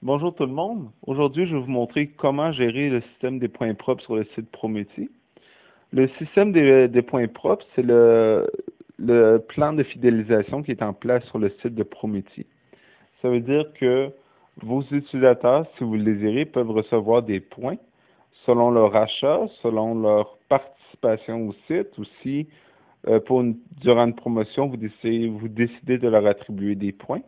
Bonjour tout le monde. Aujourd'hui, je vais vous montrer comment gérer le système des points propres sur le site Prometi. Le système des points propres, c'est le plan de fidélisation qui est en place sur le site de Prometi. Ça veut dire que vos utilisateurs, si vous le désirez, peuvent recevoir des points selon leur achat, selon leur participation au site, ou si durant une promotion, vous décidez de leur attribuer des points.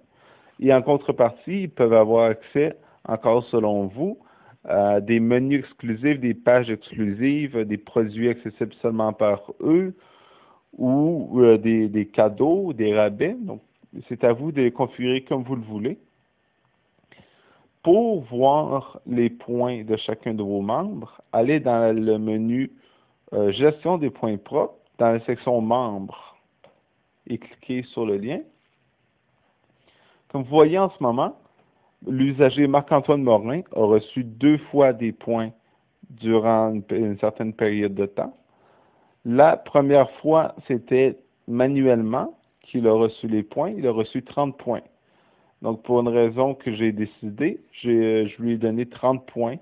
Et en contrepartie, ils peuvent avoir accès, encore selon vous, à des menus exclusifs, des pages exclusives, des produits accessibles seulement par eux, ou des cadeaux, des rabais. Donc, c'est à vous de les configurer comme vous le voulez. Pour voir les points de chacun de vos membres, allez dans le menu Gestion des points propres, dans la section Membres, et cliquez sur le lien. Comme vous voyez en ce moment, l'usager Marc-Antoine Morin a reçu 2 fois des points durant une certaine période de temps. La première fois, c'était manuellement qu'il a reçu les points. Il a reçu 30 points. Donc, pour une raison que j'ai décidé, je lui ai donné 30 points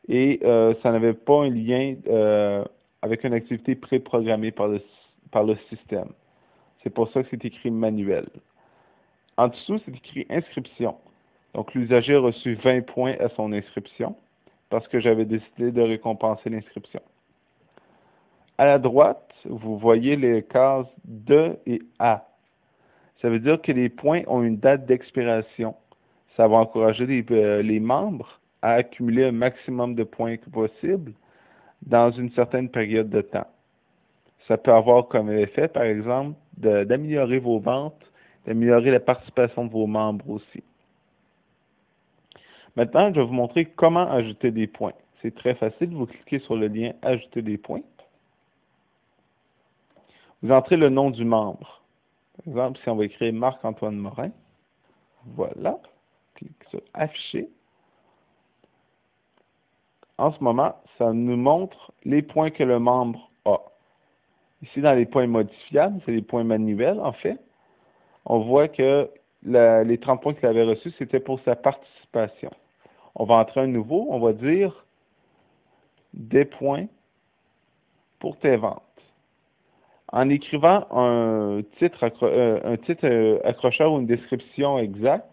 et ça n'avait pas un lien avec une activité préprogrammée par le système. C'est pour ça que c'est écrit manuel. En dessous, c'est écrit inscription. Donc, l'usager a reçu 20 points à son inscription parce que j'avais décidé de récompenser l'inscription. À la droite, vous voyez les cases de et à. Ça veut dire que les points ont une date d'expiration. Ça va encourager les membres à accumuler un maximum de points possible dans une certaine période de temps. Ça peut avoir comme effet, par exemple, d'améliorer vos ventes, d'améliorer la participation de vos membres aussi. Maintenant, je vais vous montrer comment ajouter des points. C'est très facile. Vous cliquez sur le lien Ajouter des points. Vous entrez le nom du membre. Par exemple, si on va écrire Marc-Antoine Morin, voilà. Cliquez sur Afficher. En ce moment, ça nous montre les points que le membre a. Ici, dans les points modifiables, c'est les points manuels, en fait. On voit que les 30 points qu'il avait reçus, c'était pour sa participation. On va entrer un nouveau, on va dire des points pour tes ventes. En écrivant un titre accrocheur ou une description exacte,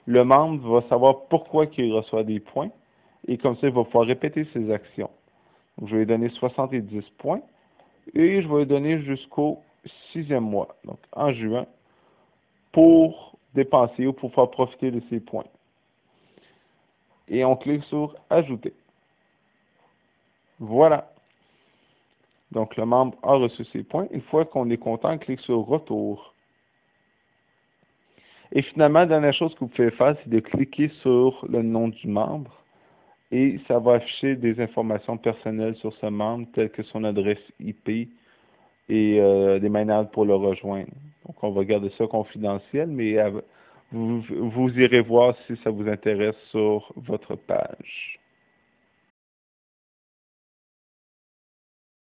le membre va savoir pourquoi il reçoit des points et comme ça, il va pouvoir répéter ses actions. Donc, je vais lui donner 70 points et je vais lui donner jusqu'au 6e mois, donc en juin, pour dépenser ou pour faire profiter de ces points. Et on clique sur Ajouter. Voilà. Donc, le membre a reçu ses points. Une fois qu'on est content, on clique sur Retour. Et finalement, la dernière chose que vous pouvez faire, c'est de cliquer sur le nom du membre et ça va afficher des informations personnelles sur ce membre, telles que son adresse IP et des manières pour le rejoindre. Donc, on va garder ça confidentiel, mais vous irez voir si ça vous intéresse sur votre page.